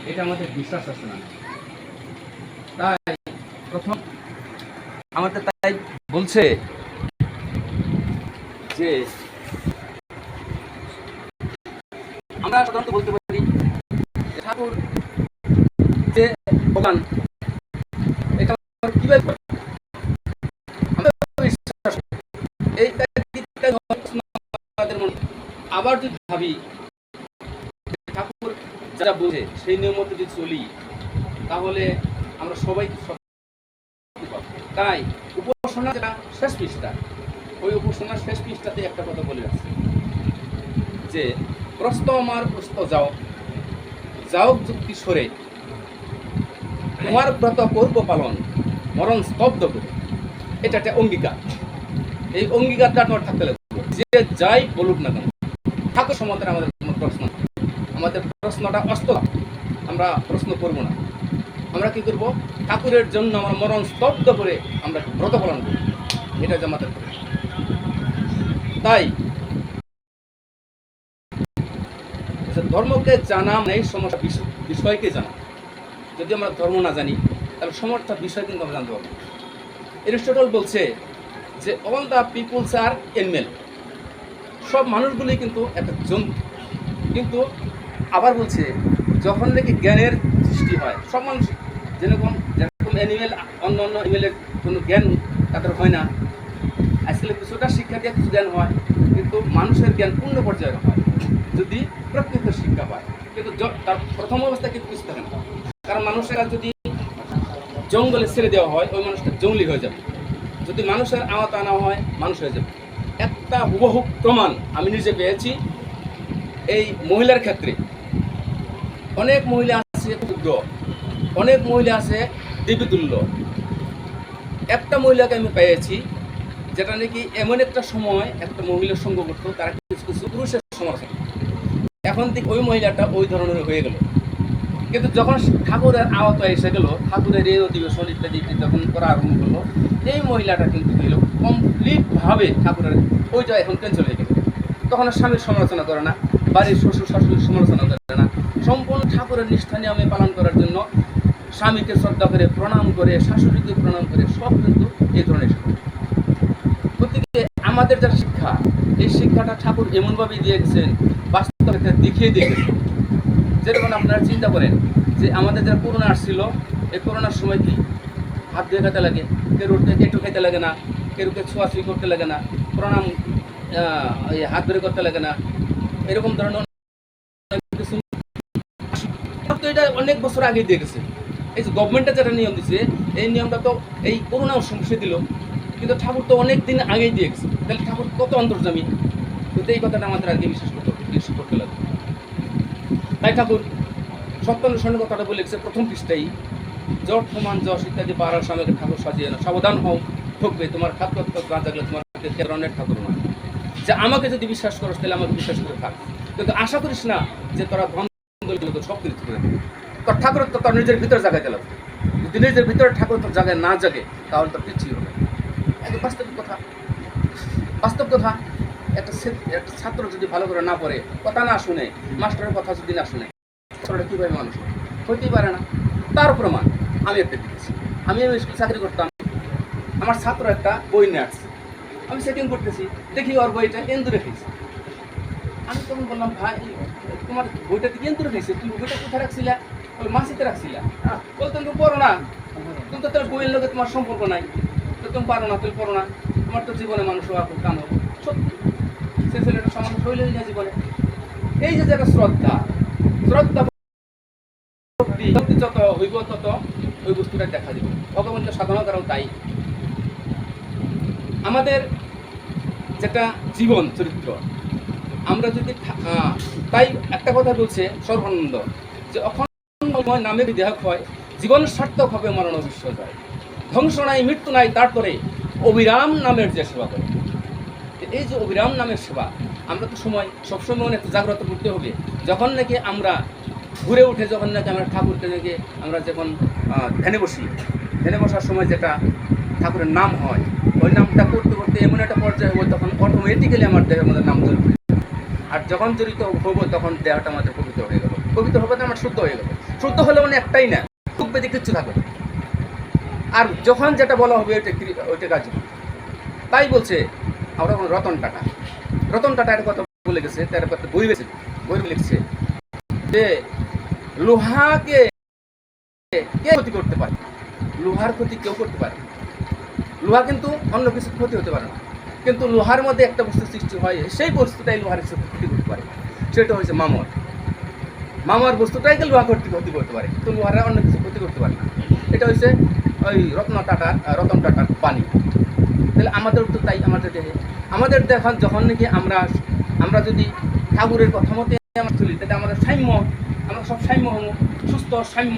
এটা আমাদের বিশ্বাস আছে না। তাই প্রথম আমাদের তাই বলছে যে আমরা সাধারণত বলতে পারি ঠাকুর যে ভগবান, এটা কিভাবে আবার যদি ভাবি ঠাকুর যারা বোঝে সেই নিয়ম মতো যদি চলি তাহলে আমরা সবাই। তাই উপাসনা যেটা শেষ পৃষ্ঠা, ওই উপাসনার শেষ পৃষ্ঠাতে একটা কথা বলে রাখছে যে প্রস্ত আমার প্রস্ত যাও যাও যুক্তি সরে, তোমার ব্রত করব পালন মরণ স্তব্ধ করে। এটা একটা অঙ্গীকার। এই অঙ্গীকারটা তোমার থাকতে লাগবে, যে যাই বলুক না কেন। ঠাকুর সম্বন্ধে আমাদের কোনো প্রশ্ন, আমাদের প্রশ্নটা অস্ত, আমরা প্রশ্ন করব না। আমরা কি করব? ঠাকুরের জন্য আমরা মরণ স্তব্ধ করে আমরা ব্রত পালন করব, এটা যে আমাদের। তাই ধর্মকে জানা নেই, সমস্যা বিষয়কে জানা। যদি আমরা ধর্ম না জানি তাহলে সমস্ত বিষয় কিন্তু আমরা জানতে পারবো। এরিস্টটল বলছে যে all the peoples are animal, সব মানুষগুলি কিন্তু একটা জন্তু। কিন্তু আবার বলছে যখন নাকি জ্ঞানের সৃষ্টি হয়, সব মানুষ যেরকম অ্যানিমেল অন্য অন্য অ্যানিমেলের কোনো জ্ঞান তাদের হয় না। আজকাল কিছুটা শিক্ষা দিয়ে কিছু জ্ঞান হয়, কিন্তু মানুষের জ্ঞান পূর্ণ পর্যায়ে হয় যদি প্রকৃত শিক্ষা পায়। কিন্তু তার প্রথম অবস্থায় কিন্তু কিছু থাকে না, কারণ মানুষেরা যদি জঙ্গলে ছেড়ে দেওয়া হয় ওই মানুষটা জঙ্গলি হয়ে যাবে, যদি মানুষের আওয়াত আনা হয় মানুষ হয়ে যাবে। একটা হুবহু প্রমাণ আমি নিজে পেয়েছি এই মহিলার ক্ষেত্রে। অনেক মহিলা আছে ক্ষুদ্র, অনেক মহিলা আছে দেবীতুল্য। একটা মহিলাকে আমি পেয়েছি যেটা নাকি এমন একটা সময় একটা মহিলার সঙ্গ করতো, তারা কিছু কিছু পুরুষের সমালোচনা, এখন থেকে ওই মহিলাটা ওই ধরনের হয়ে গেল। কিন্তু যখন ঠাকুরের আওতা এসে গেল, ঠাকুরের এই অধিবেশন ইত্যাদি যখন করা আরম্ভ করলো, এই মহিলাটা কিন্তু গেল কমপ্লিটভাবে ঠাকুরের ওইটা এখন ক্যান্সেল হয়ে গেল। তখন স্বামীর সমালোচনা করে না, বাড়ির শ্বশুর শাশুড়ির সমালোচনা করে না, সম্পূর্ণ ঠাকুরের নিষ্ঠা নিয়মে পালন করার জন্য স্বামীকে শ্রদ্ধা করে প্রণাম করে, শাশুড়িকে প্রণাম করে, সব কিন্তু এই ধরনের শিক্ষা। প্রত্যেকে আমাদের যারা শিক্ষা, এই শিক্ষাটা ঠাকুর এমনভাবেই দিয়ে গেছেন, বাস্তবে দেখিয়ে দিয়ে গেছেন। যেরকম আপনারা চিন্তা করেন যে আমাদের যারা করোনা আসছিল, এই করোনার সময় কি হাত ধুয়ে খেতে লাগে, কেউ একটু খেতে লাগে না, কেউকে ছোঁয়াছুঁই করতে লাগে না, প্রণাম হাত ধরে করতে লাগে না, এরকম ধরনের কিছু। এটা অনেক বছর আগে দিয়ে গেছে। এই যে গভর্নমেন্টে যেটা নিয়ম দিচ্ছে, এই নিয়মটা তো এই করোনার সমস্যা দিল, কিন্তু ঠাকুর তো অনেক দিন আগেই দিয়ে গেছে। তাহলে ঠাকুর কত অন্তর্যামী, কিন্তু এই কথাটা আমাদের আগে বিশ্বাস করতে লাগে। তাই ঠাকুর সত্যানুসরণের কথাটা বলে গেছে প্রথম পৃষ্ঠাই, জট সমান যশ ইত্যাদি পাড়ার সামনে ঠাকুর সাজিয়ে না, সাবধান হও ঠকবে, তোমার খাদ্য না থাকলে তোমার ধরনের ঠাকুর নয়। যে আমাকে যদি বিশ্বাস করো তাহলে আমাকে বিশ্বাস করে থাক, কিন্তু আশা করিস না যে তোরা ধন সব কিছু করে দেবে। তোর ঠাকুরের তো তোর নিজের ভিতরে জায়গায় গেল, যদি নিজের ভিতরে ঠাকুর তোর জায়গায় না জাগে তাহলে তোর কিছুই হবে। একদম বাস্তবিক কথা, বাস্তব কথা। একটা ছাত্র যদি ভালো করে না পড়ে, কথা না শুনে, মাস্টারের কথা যদি না শুনে, ছাত্রটা কীভাবে মানুষ হইতেই পারে না। তার প্রমাণ আমি একটা দিয়েছি। আমি স্কুল চাকরি করতাম, আমার ছাত্র একটা বই নিয়ে আসছে, আমি সেটিং করতেছি, দেখি ওর বইটা এন্দু রেখেছি। আমি তখন বললাম, ভাই তোমার বইটা কি এন্দু রেখেছে, তুমি বইটা কোথায় রাখছিলা? বলে মাসিতে রাখছিলা। বলতেন তুমি পড়ো না, তুমি তো তার বইয়ের লোকে তোমার সম্পর্ক নাই, তো তুমি পারো না, তুমি পড়ো না, তোমার তো জীবনে মানুষ হওয়া খুব কাম হবে। সত্যি সে ছেলেটা সমাজ হইলেই না জীবনে। এই যে একটা শ্রদ্ধা, শ্রদ্ধা যত হইব তত ওই বস্তুটা দেখা যাবে। ভগবন্ত সাধনা করাও তাই। আমাদের যেটা জীবন চরিত্র, আমরা যদি তাই একটা কথা বলছে সর্বানন্দ যে অখণ্ডময় নামে দেহ হয়, জীবন সার্থক হবে মরণ অবশ্য যায়, ধ্বংস নাই মৃত্যু নাই তারপরে অবিরাম নামের যে সেবা করে। এই যে অবিরাম নামের সেবা, আমরা তো সবসময় মনে একটু জাগ্রত করতে হবে। যখন নাকি আমরা ঘুরে উঠে, যখন নাকি আমরা ঠাকুরকে নাকি আমরা যখন ধ্যানে বসি, ধ্যানে বসার সময় যেটা ঠাকুরের নাম হয়, ওই নামটা করতে করতে এমন একটা পর্যায়ে হবে তখন অটোমেটিক্যালি আমার দেহের মধ্যে নাম জড়িত। আর যখন জড়িত হবো তখন দেহটা আমাদের পবিত্র হয়ে গেল, পবিত্র হবে তো আমার শুদ্ধ হয়ে গেল। শুদ্ধ হলে মানে একটাই না, খুব বেশি কিচ্ছু থাকবে না। আর যখন যেটা বলা হবে ওইটা কাজ হবে। তাই বলছে আমরা রতন টাটা একটা কথা বলে গেছে, তার একটা বই লিখছে যে লোহাকে কে ক্ষতি করতে পারে, লোহার ক্ষতি কেউ করতে পারে। লোহা কিন্তু অন্য কিছু ক্ষতি হতে পারে না, কিন্তু লোহার মধ্যে একটা বস্তু সৃষ্টি হয়, সেই বস্তুটাই লোহার ক্ষতি করতে পারে, সেটা হচ্ছে মামর বস্তুটাইকে লোহা ক্ষতি করতে পারে, কিন্তু লোহারা অন্য কিছু ক্ষতি করতে পারে না। এটা হচ্ছে ওই রতন টাটার বাণী। তাহলে আমাদের তো তাই, আমাদের দেখান যখন নাকি আমরা যদি ঠাকুরের কথা মতে আমরা চলি, তাহলে আমরা সব সাম্য হব, সুস্থ সাম্য